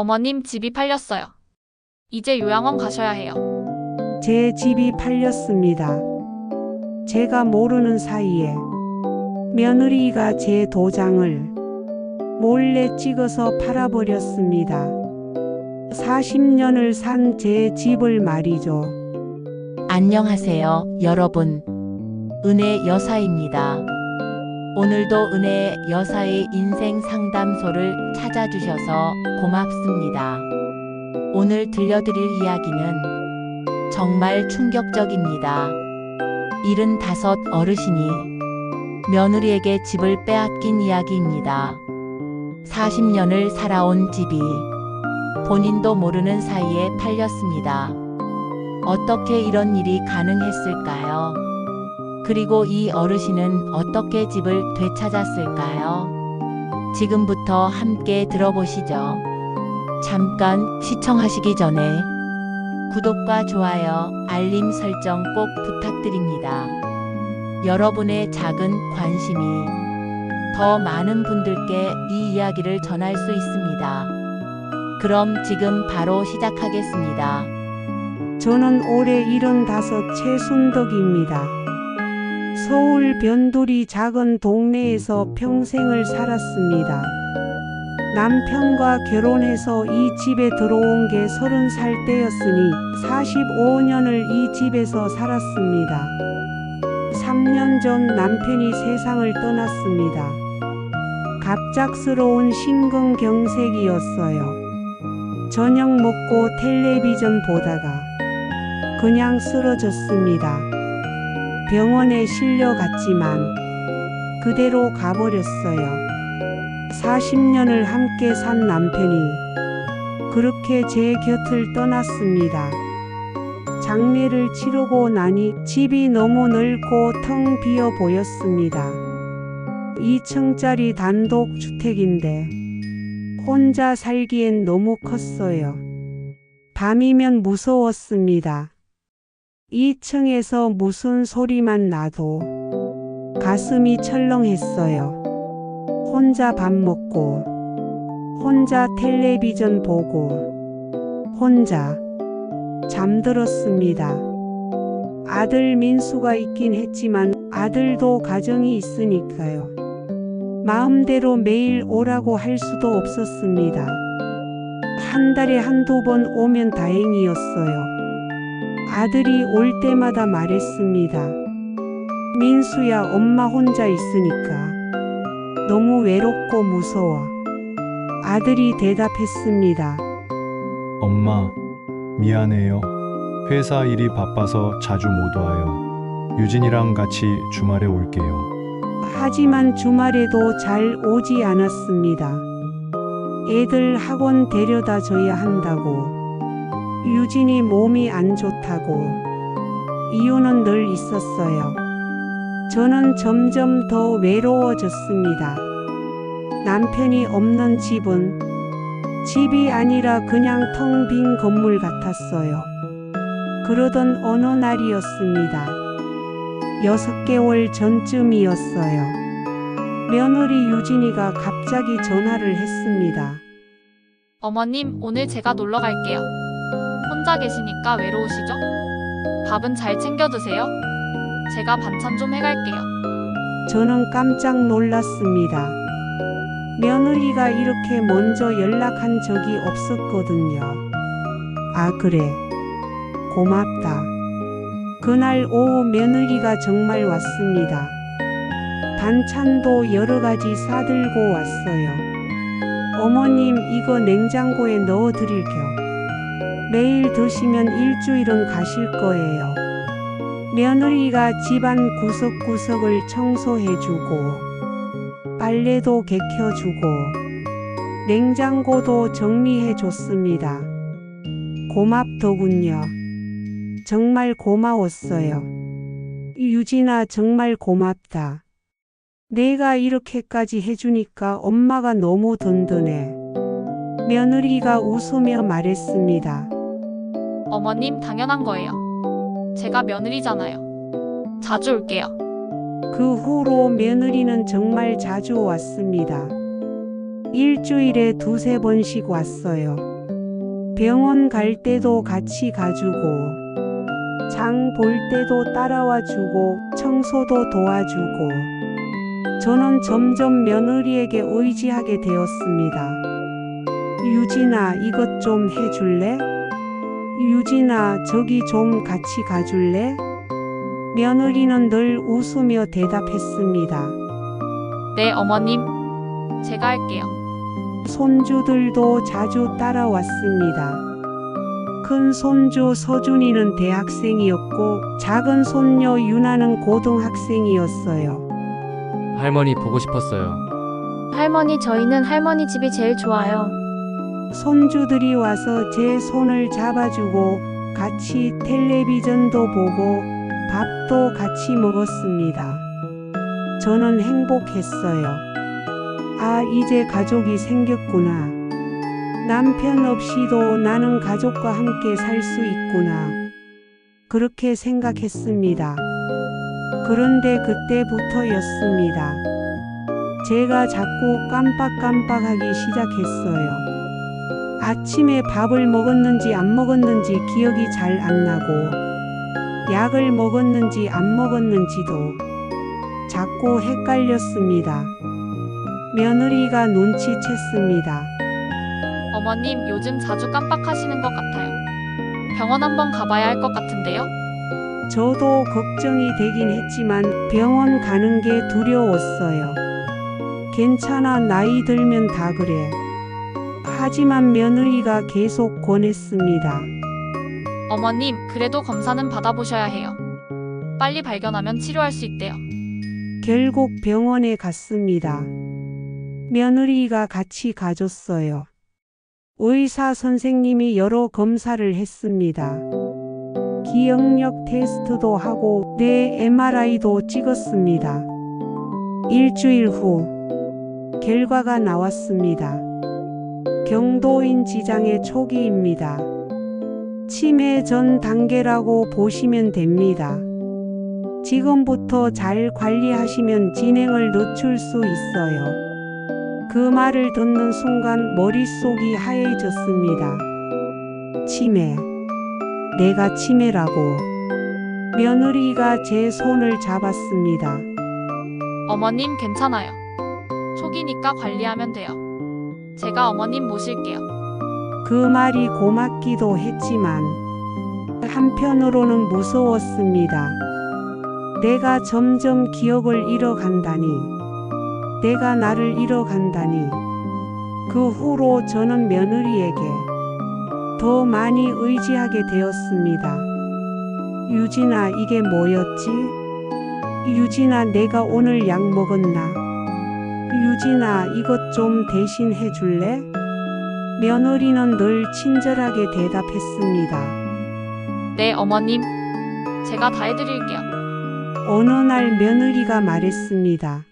어머님 집이 팔렸어요. 이제 요양원 가셔야 해요. 제 집이 팔렸습니다. 제가 모르는 사이에 며느리가 제 도장을 몰래 찍어서 팔아버렸습니다. 40년을 산 제 집을 말이죠. 안녕하세요, 여러분. 은혜 여사입니다. 오늘도 은혜 여사의 인생 상담소를 찾아주셔서 고맙습니다. 오늘 들려드릴 이야기는 정말 충격적입니다. 75 어르신이 며느리에게 집을 빼앗긴 이야기입니다. 40년을 살아온 집이 본인도 모르는 사이에 팔렸습니다. 어떻게 이런 일이 가능했을까요? 그리고 이 어르신은 어떻게 집을 되찾았을까요? 지금부터 함께 들어보시죠. 잠깐 시청하시기 전에 구독과 좋아요, 알림 설정 꼭 부탁드립니다. 여러분의 작은 관심이 더 많은 분들께 이 이야기를 전할 수 있습니다. 그럼 지금 바로 시작하겠습니다. 저는 올해 75 최순덕입니다. 서울 변두리 작은 동네에서 평생을 살았습니다. 남편과 결혼해서 이 집에 들어온 게 30살 때였으니 45년을 이 집에서 살았습니다. 3년 전 남편이 세상을 떠났습니다. 갑작스러운 심근경색이었어요. 저녁 먹고 텔레비전 보다가 그냥 쓰러졌습니다. 병원에 실려갔지만 그대로 가버렸어요. 40년을 함께 산 남편이 그렇게 제 곁을 떠났습니다. 장례를 치르고 나니 집이 너무 넓고 텅 비어 보였습니다. 2층짜리 단독주택인데 혼자 살기엔 너무 컸어요. 밤이면 무서웠습니다. 2층에서 무슨 소리만 나도 가슴이 철렁했어요. 혼자 밥 먹고, 혼자 텔레비전 보고, 혼자 잠들었습니다. 아들 민수가 있긴 했지만 아들도 가정이 있으니까요. 마음대로 매일 오라고 할 수도 없었습니다. 한 달에 한두 번 오면 다행이었어요. 아들이 올 때마다 말했습니다. 민수야, 엄마 혼자 있으니까 너무 외롭고 무서워. 아들이 대답했습니다. 엄마, 미안해요. 회사 일이 바빠서 자주 못 와요. 유진이랑 같이 주말에 올게요. 하지만 주말에도 잘 오지 않았습니다. 애들 학원 데려다 줘야 한다고, 유진이 몸이 안 좋다고, 이유는 늘 있었어요. 저는 점점 더 외로워졌습니다. 남편이 없는 집은 집이 아니라 그냥 텅 빈 건물 같았어요. 그러던 어느 날이었습니다. 6개월 전쯤이었어요. 며느리 유진이가 갑자기 전화를 했습니다. 어머님, 오늘 제가 놀러 갈게요. 혼자 계시니까 외로우시죠? 밥은 잘 챙겨 드세요. 제가 반찬 좀 해갈게요. 저는 깜짝 놀랐습니다. 며느리가 이렇게 먼저 연락한 적이 없었거든요. 아, 그래. 고맙다. 그날 오후 며느리가 정말 왔습니다. 반찬도 여러 가지 싸들고 왔어요. 어머님, 이거 냉장고에 넣어 드릴게요. 매일 드시면 일주일은 가실 거예요. 며느리가 집안 구석구석을 청소해주고, 빨래도 개켜주고, 냉장고도 정리해줬습니다. 고맙더군요. 정말 고마웠어요. 유진아, 정말 고맙다. 내가 이렇게까지 해주니까 엄마가 너무 든든해. 며느리가 웃으며 말했습니다. 어머님, 당연한 거예요. 제가 며느리잖아요. 자주 올게요. 그 후로 며느리는 정말 자주 왔습니다. 일주일에 두세 번씩 왔어요. 병원 갈 때도 같이 가주고, 장 볼 때도 따라와 주고, 청소도 도와주고, 저는 점점 며느리에게 의지하게 되었습니다. 유진아, 이것 좀 해줄래? 유진아, 저기 좀 같이 가줄래? 며느리는 늘 웃으며 대답했습니다. 네, 어머님. 제가 할게요. 손주들도 자주 따라왔습니다. 큰 손주 서준이는 대학생이었고 작은 손녀 유나는 고등학생이었어요. 할머니 보고 싶었어요. 할머니, 저희는 할머니 집이 제일 좋아요. 손주들이 와서 제 손을 잡아주고 같이 텔레비전도 보고 밥도 같이 먹었습니다. 저는 행복했어요. 아, 이제 가족이 생겼구나. 남편 없이도 나는 가족과 함께 살 수 있구나. 그렇게 생각했습니다. 그런데 그때부터였습니다. 제가 자꾸 깜빡깜빡하기 시작했어요. 아침에 밥을 먹었는지 안 먹었는지 기억이 잘 안 나고, 약을 먹었는지 안 먹었는지도 자꾸 헷갈렸습니다. 며느리가 눈치챘습니다. 어머님, 요즘 자주 깜빡하시는 것 같아요. 병원 한번 가봐야 할 것 같은데요? 저도 걱정이 되긴 했지만 병원 가는 게 두려웠어요. 괜찮아, 나이 들면 다 그래. 하지만 며느리가 계속 권했습니다. 어머님, 그래도 검사는 받아보셔야 해요. 빨리 발견하면 치료할 수 있대요. 결국 병원에 갔습니다. 며느리가 같이 가줬어요. 의사 선생님이 여러 검사를 했습니다. 기억력 테스트도 하고 뇌 MRI도 찍었습니다. 일주일 후 결과가 나왔습니다. 경도인 지장의 초기입니다. 치매 전 단계라고 보시면 됩니다. 지금부터 잘 관리하시면 진행을 늦출 수 있어요. 그 말을 듣는 순간 머릿속이 하얘졌습니다. 치매. 내가 치매라고. 며느리가 제 손을 잡았습니다. 어머님, 괜찮아요. 초기니까 관리하면 돼요. 제가 어머님 모실게요. 그 말이 고맙기도 했지만 한편으로는 무서웠습니다. 내가 점점 기억을 잃어간다니. 내가 나를 잃어간다니. 그 후로 저는 며느리에게 더 많이 의지하게 되었습니다. 유진아, 이게 뭐였지? 유진아, 내가 오늘 약 먹었나? 유진아, 이것 좀 대신 해줄래? 며느리는 늘 친절하게 대답했습니다. 네, 어머님. 제가 다 해드릴게요. 어느 날 며느리가 말했습니다.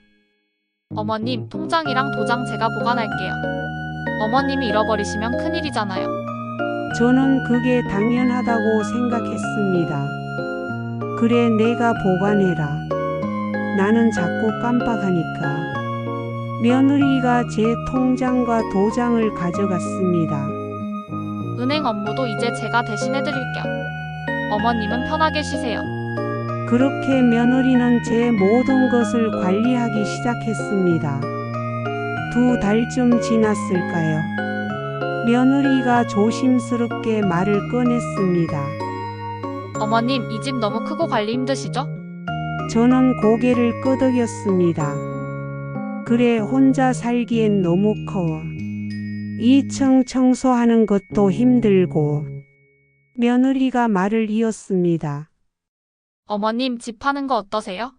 어머님, 통장이랑 도장 제가 보관할게요. 어머님이 잃어버리시면 큰일이잖아요. 저는 그게 당연하다고 생각했습니다. 그래, 내가 보관해라. 나는 자꾸 깜빡하니까. 며느리가 제 통장과 도장을 가져갔습니다. 은행 업무도 이제 제가 대신 해드릴게요. 어머님은 편하게 쉬세요. 그렇게 며느리는 제 모든 것을 관리하기 시작했습니다. 2달쯤 지났을까요? 며느리가 조심스럽게 말을 꺼냈습니다. 어머님, 이 집 너무 크고 관리 힘드시죠? 저는 고개를 끄덕였습니다. 그래, 혼자 살기엔 너무 커. 2층 청소하는 것도 힘들고. 며느리가 말을 이었습니다. 어머님, 집 파는 거 어떠세요?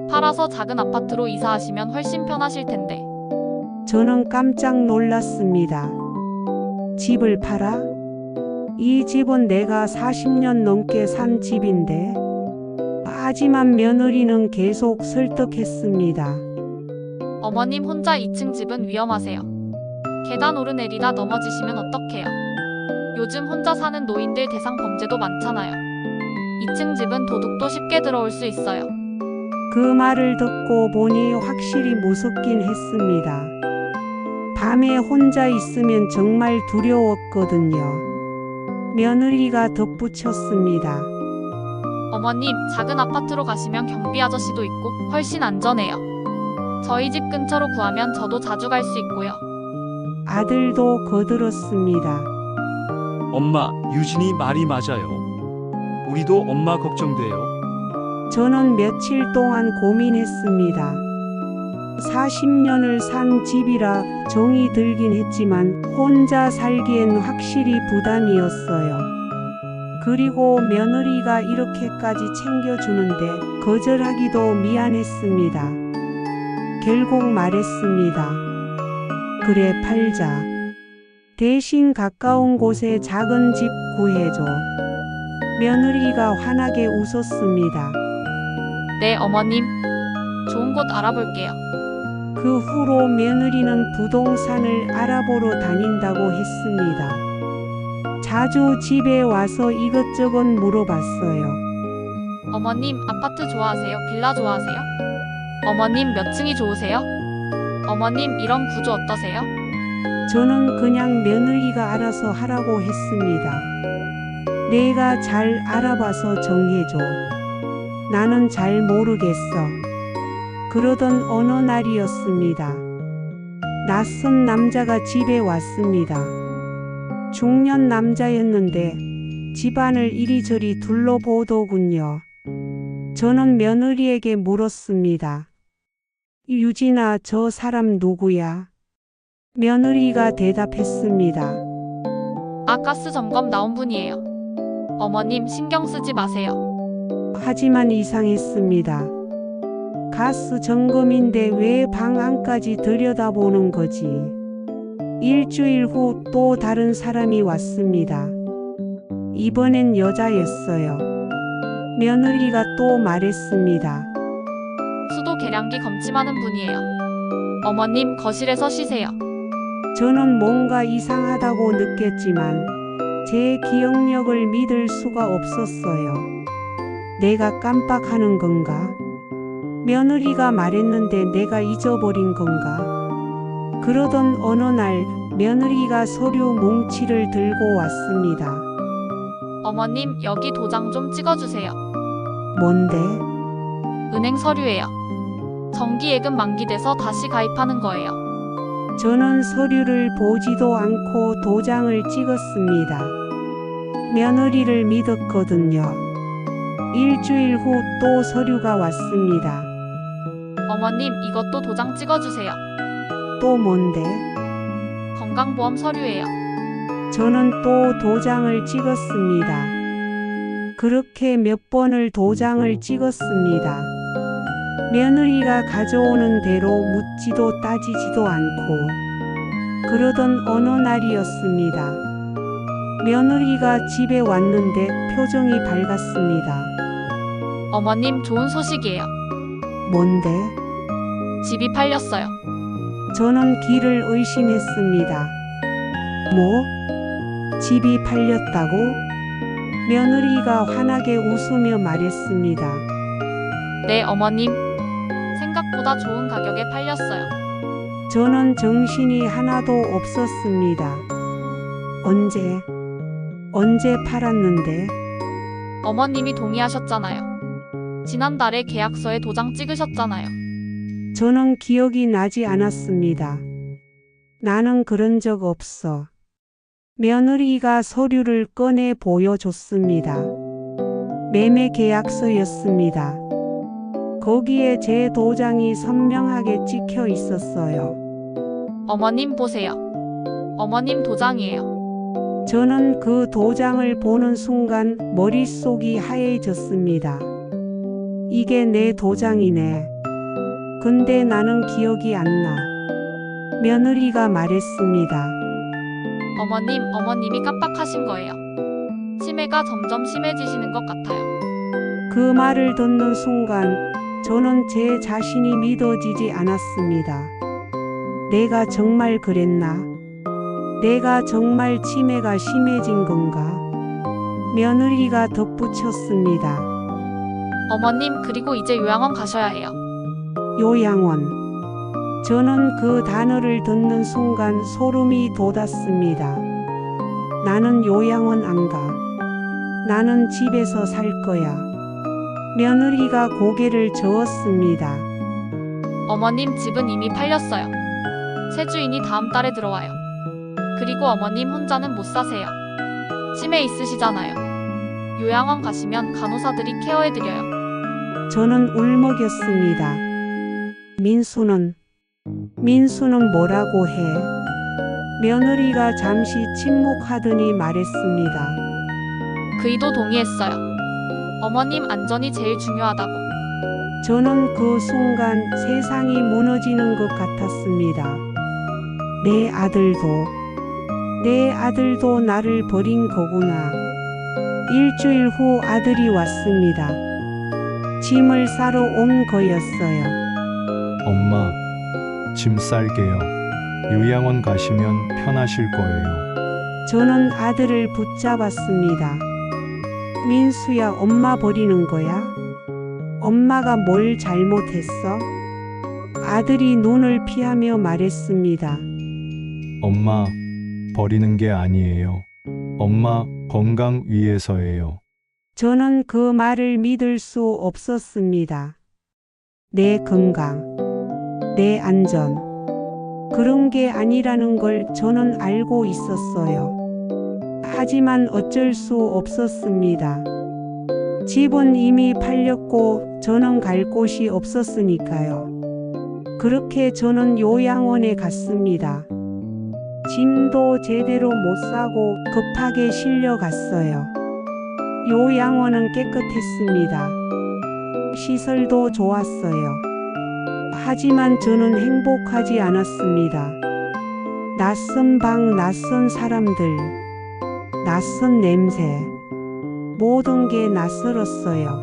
팔아서 작은 아파트로 이사하시면 훨씬 편하실 텐데. 저는 깜짝 놀랐습니다. 집을 팔아? 이 집은 내가 40년 넘게 산 집인데. 하지만 며느리는 계속 설득했습니다. 어머님, 혼자 2층 집은 위험하세요. 계단 오르내리다 넘어지시면 어떡해요? 요즘 혼자 사는 노인들 대상 범죄도 많잖아요. 2층 집은 도둑도 쉽게 들어올 수 있어요. 그 말을 듣고 보니 확실히 무섭긴 했습니다. 밤에 혼자 있으면 정말 두려웠거든요. 며느리가 덧붙였습니다. 어머님, 작은 아파트로 가시면 경비 아저씨도 있고 훨씬 안전해요. 저희 집 근처로 구하면 저도 자주 갈 수 있고요. 아들도 거들었습니다. 엄마, 유진이 말이 맞아요. 우리도 엄마 걱정돼요. 저는 며칠 동안 고민했습니다. 40년을 산 집이라 정이 들긴 했지만 혼자 살기엔 확실히 부담이었어요. 그리고 며느리가 이렇게까지 챙겨주는데 거절하기도 미안했습니다. 결국 말했습니다. 그래, 팔자. 대신 가까운 곳에 작은 집 구해줘. 며느리가 환하게 웃었습니다. 네, 어머님. 좋은 곳 알아볼게요. 그 후로 며느리는 부동산을 알아보러 다닌다고 했습니다. 자주 집에 와서 이것저것 물어봤어요. 어머님, 아파트 좋아하세요? 빌라 좋아하세요? 어머님, 몇 층이 좋으세요? 어머님, 이런 구조 어떠세요? 저는 그냥 며느리가 알아서 하라고 했습니다. 내가 잘 알아봐서 정해줘. 나는 잘 모르겠어. 그러던 어느 날이었습니다. 낯선 남자가 집에 왔습니다. 중년 남자였는데 집안을 이리저리 둘러보더군요. 저는 며느리에게 물었습니다. 유진아, 저 사람 누구야? 며느리가 대답했습니다. 가스 점검 나온 분이에요. 어머님, 신경 쓰지 마세요. 하지만 이상했습니다. 가스 점검인데 왜 방 안까지 들여다보는 거지? 일주일 후 또 다른 사람이 왔습니다. 이번엔 여자였어요. 며느리가 또 말했습니다. 수도 계량기 검침하는 분이에요. 어머님, 거실에서 쉬세요. 저는 뭔가 이상하다고 느꼈지만 제 기억력을 믿을 수가 없었어요. 내가 깜빡하는 건가? 며느리가 말했는데 내가 잊어버린 건가? 그러던 어느 날 며느리가 서류 뭉치를 들고 왔습니다. 어머님, 여기 도장 좀 찍어주세요. 뭔데? 은행 서류예요. 정기예금 만기돼서 다시 가입하는 거예요. 저는 서류를 보지도 않고 도장을 찍었습니다. 며느리를 믿었거든요. 일주일 후 또 서류가 왔습니다. 어머님, 이것도 도장 찍어주세요. 또 뭔데? 건강보험 서류예요. 저는 또 도장을 찍었습니다. 그렇게 몇 번을 도장을 찍었습니다. 며느리가 가져오는 대로 묻지도 따지지도 않고 그러던 어느 날이었습니다. 며느리가 집에 왔는데 표정이 밝았습니다. 어머님, 좋은 소식이에요. 뭔데? 집이 팔렸어요. 저는 귀를 의심했습니다. 뭐? 집이 팔렸다고? 며느리가 환하게 웃으며 말했습니다. 네, 어머님. 생각보다 좋은 가격에 팔렸어요. 저는 정신이 하나도 없었습니다. 언제 팔았는데? 어머님이 동의하셨잖아요. 지난달에 계약서에 도장 찍으셨잖아요. 저는 기억이 나지 않았습니다. 나는 그런 적 없어. 며느리가 서류를 꺼내 보여줬습니다. 매매 계약서였습니다. 거기에 제 도장이 선명하게 찍혀 있었어요. 어머님, 보세요. 어머님 도장이에요. 저는 그 도장을 보는 순간 머릿속이 하얘졌습니다. 이게 내 도장이네. 근데 나는 기억이 안 나. 며느리가 말했습니다. 어머님이 깜빡하신 거예요. 치매가 점점 심해지시는 것 같아요. 그 말을 듣는 순간 저는 제 자신이 믿어지지 않았습니다. 내가 정말 그랬나? 내가 정말 치매가 심해진 건가? 며느리가 덧붙였습니다. 어머님, 그리고 이제 요양원 가셔야 해요. 요양원. 저는 그 단어를 듣는 순간 소름이 돋았습니다. 나는 요양원 안 가. 나는 집에서 살 거야. 며느리가 고개를 저었습니다. 어머님 집은 이미 팔렸어요. 새 주인이 다음 달에 들어와요. 그리고 어머님 혼자는 못 사세요. 치매 있으시잖아요. 요양원 가시면 간호사들이 케어해드려요. 저는 울먹였습니다. 민수는 뭐라고 해? 며느리가 잠시 침묵하더니 말했습니다. 그이도 동의했어요. 어머님 안전이 제일 중요하다고. 저는 그 순간 세상이 무너지는 것 같았습니다. 내 아들도 나를 버린 거구나. 일주일 후 아들이 왔습니다. 짐을 싸러 온 거였어요. 엄마, 짐 쌀게요. 요양원 가시면 편하실 거예요. 저는 아들을 붙잡았습니다. 민수야, 엄마 버리는 거야? 엄마가 뭘 잘못했어? 아들이 눈을 피하며 말했습니다. 엄마, 버리는 게 아니에요. 엄마 건강 위해서예요. 저는 그 말을 믿을 수 없었습니다. 내 건강, 내 안전, 그런 게 아니라는 걸 저는 알고 있었어요. 하지만 어쩔 수 없었습니다. 집은 이미 팔렸고 저는 갈 곳이 없었으니까요. 그렇게 저는 요양원에 갔습니다. 짐도 제대로 못 싸고 급하게 실려갔어요. 요양원은 깨끗했습니다. 시설도 좋았어요. 하지만 저는 행복하지 않았습니다. 낯선 방, 낯선 사람들, 낯선 냄새, 모든 게 낯설었어요.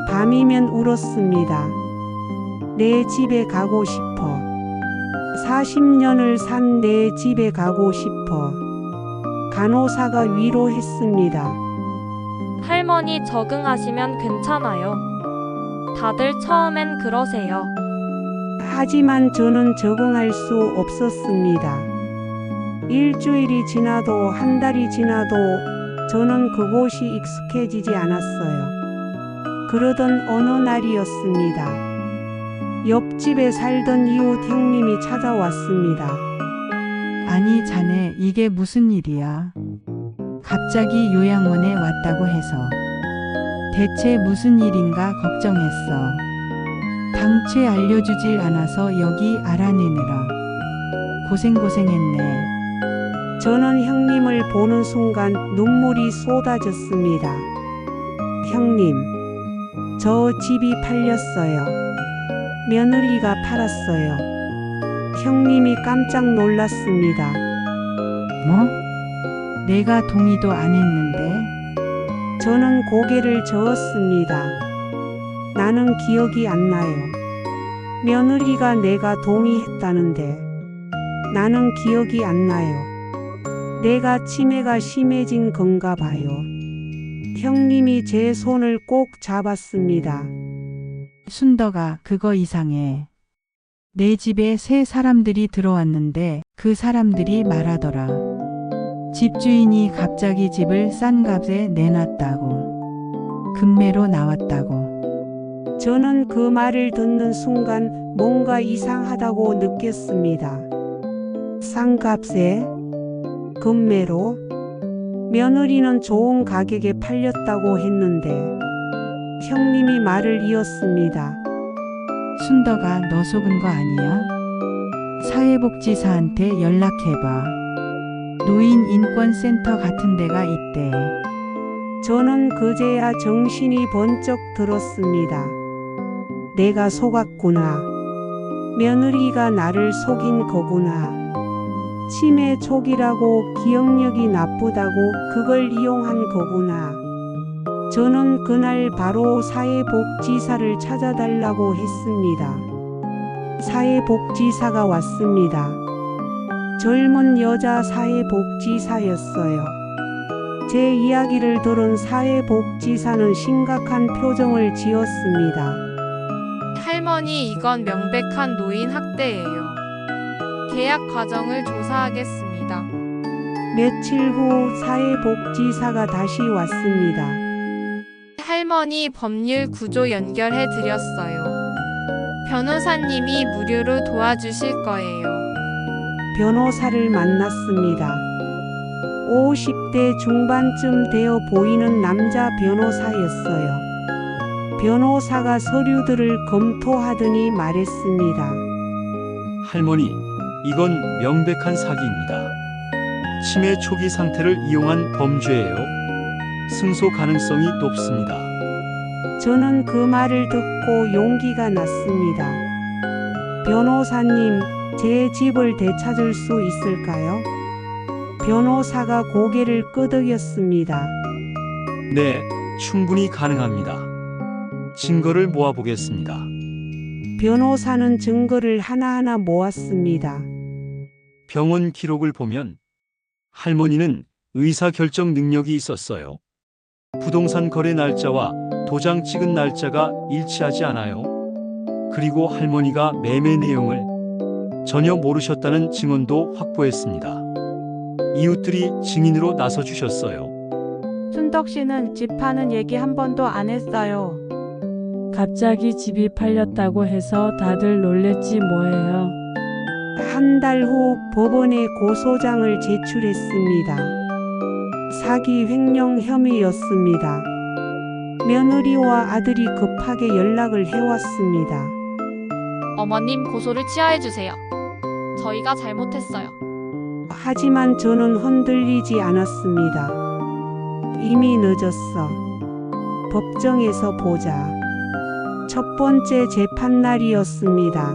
밤이면 울었습니다. 내 집에 가고 싶어. 40년을 산 내 집에 가고 싶어. 간호사가 위로했습니다. 할머니 적응하시면 괜찮아요. 다들 처음엔 그러세요. 하지만 저는 적응할 수 없었습니다. 일주일이 지나도 한 달이 지나도 저는 그곳이 익숙해지지 않았어요. 그러던 어느 날이었습니다. 옆집에 살던 이웃 형님이 찾아왔습니다. 아니, 자네, 이게 무슨 일이야? 갑자기 요양원에 왔다고 해서. 대체 무슨 일인가 걱정했어. 당최 알려주질 않아서 여기 알아내느라. 고생했네. 저는 형님을 보는 순간 눈물이 쏟아졌습니다. 형님, 저 집이 팔렸어요. 며느리가 팔았어요. 형님이 깜짝 놀랐습니다. 뭐? 내가 동의도 안 했는데? 저는 고개를 저었습니다. 나는 기억이 안 나요. 며느리가 내가 동의했다는데 나는 기억이 안 나요. 내가 치매가 심해진 건가 봐요. 형님이 제 손을 꼭 잡았습니다. 순덕아, 그거 이상해. 내 집에 새 사람들이 들어왔는데 그 사람들이 말하더라. 집주인이 갑자기 집을 싼 값에 내놨다고. 금매로 나왔다고. 저는 그 말을 듣는 순간 뭔가 이상하다고 느꼈습니다. 싼 값에? 금매로? 며느리는 좋은 가격에 팔렸다고 했는데 형님이 말을 이었습니다. 순덕아, 너 속은 거 아니야? 사회복지사한테 연락해봐. 노인인권센터 같은 데가 있대. 저는 그제야 정신이 번쩍 들었습니다. 내가 속았구나. 며느리가 나를 속인 거구나. 치매 초기라고 기억력이 나쁘다고 그걸 이용한 거구나. 저는 그날 바로 사회복지사를 찾아달라고 했습니다. 사회복지사가 왔습니다. 젊은 여자 사회복지사였어요. 제 이야기를 들은 사회복지사는 심각한 표정을 지었습니다. 할머니, 이건 명백한 노인 학대예요. 계약 과정을 조사하겠습니다. 며칠 후 사회복지사가 다시 왔습니다. 할머니, 법률 구조 연결해 드렸어요. 변호사님이 무료로 도와주실 거예요. 변호사를 만났습니다. 50대 중반쯤 되어 보이는 남자 변호사였어요. 변호사가 서류들을 검토하더니 말했습니다. 할머니, 이건 명백한 사기입니다. 치매 초기 상태를 이용한 범죄예요. 승소 가능성이 높습니다. 저는 그 말을 듣고 용기가 났습니다. 변호사님, 제 집을 되찾을 수 있을까요? 변호사가 고개를 끄덕였습니다. 네, 충분히 가능합니다. 증거를 모아보겠습니다. 변호사는 증거를 하나하나 모았습니다. 병원 기록을 보면 할머니는 의사결정 능력이 있었어요. 부동산 거래 날짜와 도장 찍은 날짜가 일치하지 않아요. 그리고 할머니가 매매 내용을 전혀 모르셨다는 증언도 확보했습니다. 이웃들이 증인으로 나서 주셨어요. 순덕 씨는 집 파는 얘기 한 번도 안 했어요. 갑자기 집이 팔렸다고 해서 다들 놀랬지 뭐예요. 한 달 후 법원에 고소장을 제출했습니다. 사기 횡령 혐의였습니다. 며느리와 아들이 급하게 연락을 해왔습니다. 어머님 고소를 취하해주세요. 저희가 잘못했어요. 하지만 저는 흔들리지 않았습니다. 이미 늦었어. 법정에서 보자. 첫 번째 재판날이었습니다.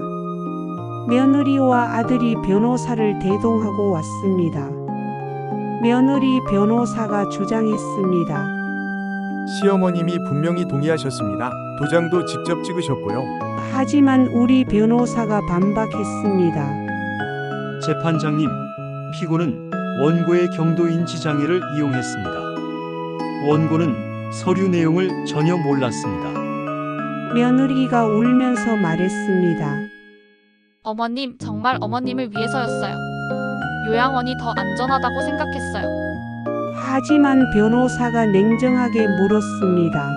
며느리와 아들이 변호사를 대동하고 왔습니다. 며느리 변호사가 주장했습니다. 시어머님이 분명히 동의하셨습니다. 도장도 직접 찍으셨고요. 하지만 우리 변호사가 반박했습니다. 재판장님, 피고는 원고의 경도인지 장애를 이용했습니다. 원고는 서류 내용을 전혀 몰랐습니다. 며느리가 울면서 말했습니다. 어머님, 정말 어머님을 위해서였어요. 요양원이 더 안전하다고 생각했어요. 하지만 변호사가 냉정하게 물었습니다.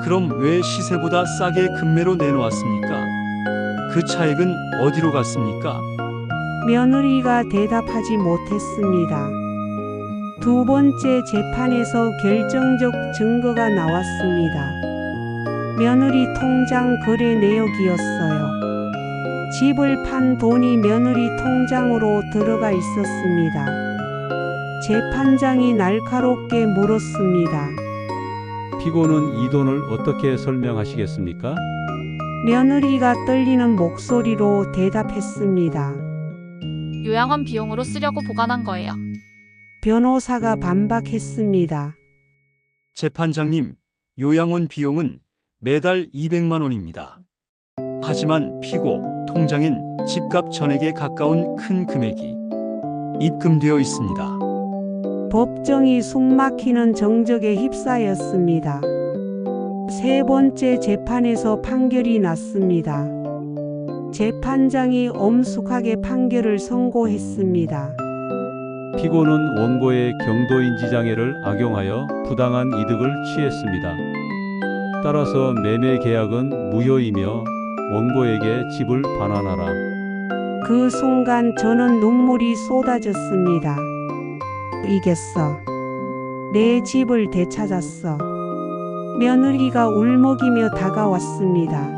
그럼 왜 시세보다 싸게 금매로 내놓았습니까? 그 차액은 어디로 갔습니까? 며느리가 대답하지 못했습니다. 두 번째 재판에서 결정적 증거가 나왔습니다. 며느리 통장 거래 내역이었어요. 집을 판 돈이 며느리 통장으로 들어가 있었습니다. 재판장이 날카롭게 물었습니다. 피고는 이 돈을 어떻게 설명하시겠습니까? 며느리가 떨리는 목소리로 대답했습니다. 요양원 비용으로 쓰려고 보관한 거예요. 변호사가 반박했습니다. 재판장님, 요양원 비용은 매달 200만 원입니다. 하지만 피고 통장엔 집값 전액에 가까운 큰 금액이 입금되어 있습니다. 법정이 숨막히는 정적에 휩싸였습니다. 세 번째 재판에서 판결이 났습니다. 재판장이 엄숙하게 판결을 선고했습니다. 피고는 원고의 경도인지 장애를 악용하여 부당한 이득을 취했습니다. 따라서 매매 계약은 무효이며 원고에게 집을 반환하라. 그 순간 저는 눈물이 쏟아졌습니다. 이겼어. 내 집을 되찾았어. 며느리가 울먹이며 다가왔습니다.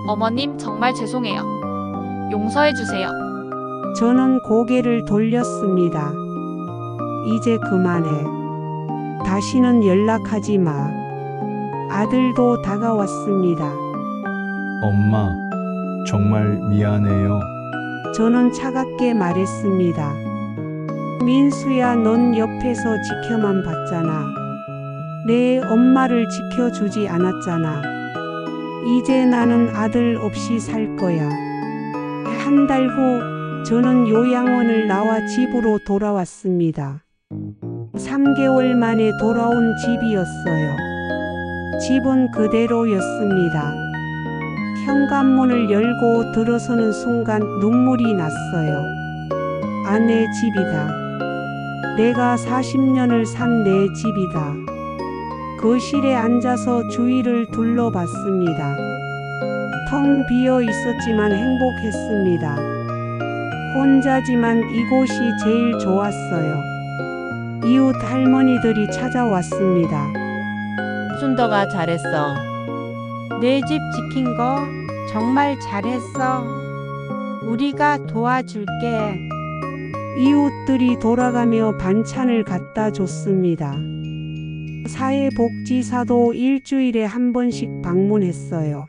어머님, 정말 죄송해요. 용서해주세요. 저는 고개를 돌렸습니다. 이제 그만해. 다시는 연락하지 마. 아들도 다가왔습니다. 엄마, 정말 미안해요. 저는 차갑게 말했습니다. 민수야, 넌 옆에서 지켜만 봤잖아. 내 엄마를 지켜주지 않았잖아. 이제 나는 아들 없이 살 거야. 한 달 후 저는 요양원을 나와 집으로 돌아왔습니다. 3개월 만에 돌아온 집이었어요. 집은 그대로였습니다. 현관문을 열고 들어서는 순간 눈물이 났어요. 아, 내 집이다. 내가 40년을 산 내 집이다. 거실에 앉아서 주위를 둘러봤습니다. 텅 비어 있었지만 행복했습니다. 혼자지만 이곳이 제일 좋았어요. 이웃 할머니들이 찾아왔습니다. 순덕아 잘했어. 내 집 지킨 거 정말 잘했어. 우리가 도와줄게. 이웃들이 돌아가며 반찬을 갖다 줬습니다. 사회복지사도 일주일에 한 번씩 방문했어요.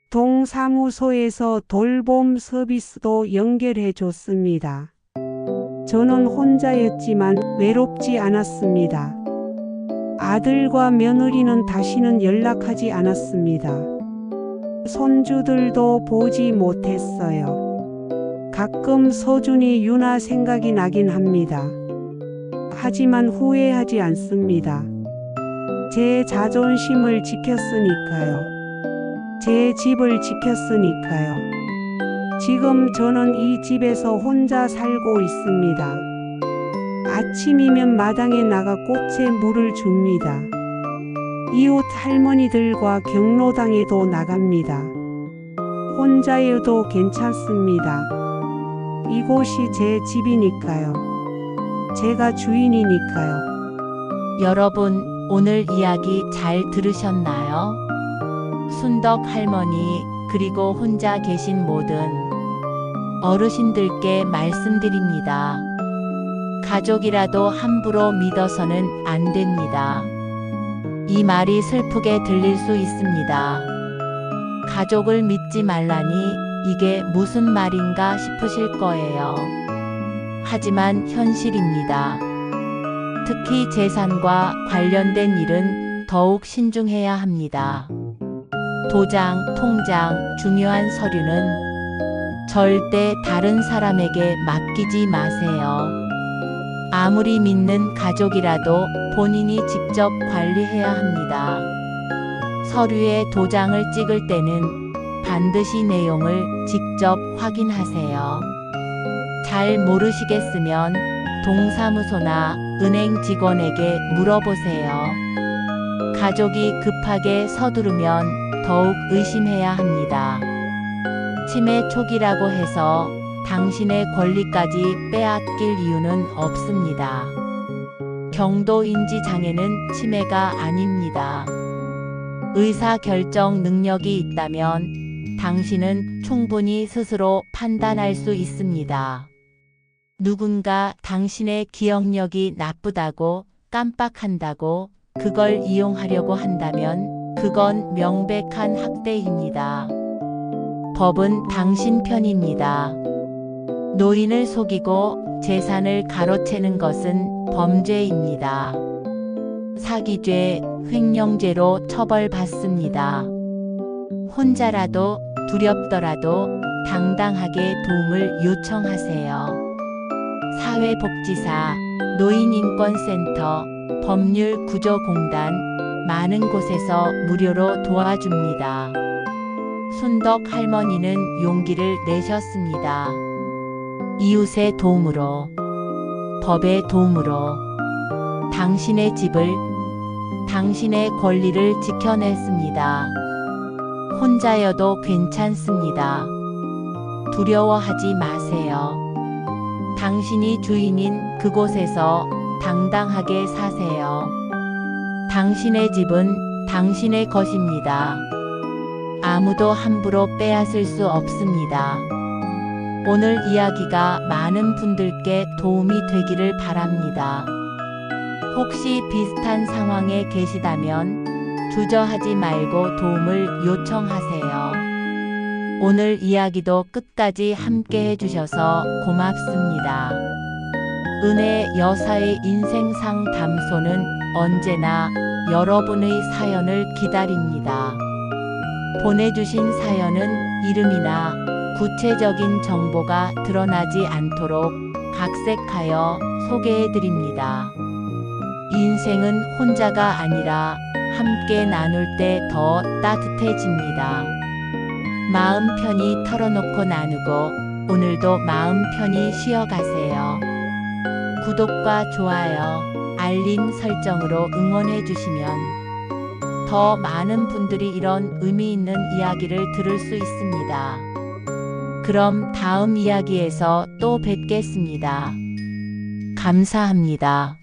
동사무소에서 돌봄 서비스도 연결해 줬습니다. 저는 혼자였지만 외롭지 않았습니다. 아들과 며느리는 다시는 연락하지 않았습니다. 손주들도 보지 못했어요. 가끔 서준이 유나 생각이 나긴 합니다. 하지만 후회하지 않습니다. 제 자존심을 지켰으니까요. 제 집을 지켰으니까요. 지금 저는 이 집에서 혼자 살고 있습니다. 아침이면 마당에 나가 꽃에 물을 줍니다. 이웃 할머니들과 경로당에도 나갑니다. 혼자여도 괜찮습니다. 이곳이 제 집이니까요. 제가 주인이니까요. 여러분, 오늘 이야기 잘 들으셨나요? 순덕 할머니, 그리고 혼자 계신 모든 어르신들께 말씀드립니다. 가족이라도 함부로 믿어서는 안 됩니다. 이 말이 슬프게 들릴 수 있습니다. 가족을 믿지 말라니 이게 무슨 말인가 싶으실 거예요. 하지만 현실입니다. 특히 재산과 관련된 일은 더욱 신중해야 합니다. 도장, 통장, 중요한 서류는 절대 다른 사람에게 맡기지 마세요. 아무리 믿는 가족이라도 본인이 직접 관리해야 합니다. 서류에 도장을 찍을 때는 반드시 내용을 직접 확인하세요. 잘 모르시겠으면 동사무소나 은행 직원에게 물어보세요. 가족이 급하게 서두르면 더욱 의심해야 합니다. 치매 초기라고 해서 당신의 권리까지 빼앗길 이유는 없습니다. 경도인지 장애는 치매가 아닙니다. 의사 결정 능력이 있다면 당신은 충분히 스스로 판단할 수 있습니다. 누군가 당신의 기억력이 나쁘다고 깜빡한다고 그걸 이용하려고 한다면 그건 명백한 학대입니다. 법은 당신 편입니다. 노인을 속이고 재산을 가로채는 것은 범죄입니다. 사기죄, 횡령죄로 처벌받습니다. 혼자라도 두렵더라도 당당하게 도움을 요청하세요. 사회복지사, 노인인권센터, 법률구조공단, 많은 곳에서 무료로 도와줍니다. 순덕 할머니는 용기를 내셨습니다. 이웃의 도움으로, 법의 도움으로 당신의 집을, 당신의 권리를 지켜냈습니다. 혼자여도 괜찮습니다. 두려워하지 마세요. 당신이 주인인 그곳에서 당당하게 사세요. 당신의 집은 당신의 것입니다. 아무도 함부로 빼앗을 수 없습니다. 오늘 이야기가 많은 분들께 도움이 되기를 바랍니다. 혹시 비슷한 상황에 계시다면 주저하지 말고 도움을 요청하세요. 오늘 이야기도 끝까지 함께 해주셔서 고맙습니다. 은혜 여사의 인생 상담소는 언제나 여러분의 사연을 기다립니다. 보내주신 사연은 이름이나 구체적인 정보가 드러나지 않도록 각색하여 소개해드립니다. 인생은 혼자가 아니라 함께 나눌 때 더 따뜻해집니다. 마음 편히 털어놓고 나누고 오늘도 마음 편히 쉬어가세요. 구독과 좋아요, 알림 설정으로 응원해 주시면 더 많은 분들이 이런 의미 있는 이야기를 들을 수 있습니다. 그럼 다음 이야기에서 또 뵙겠습니다. 감사합니다.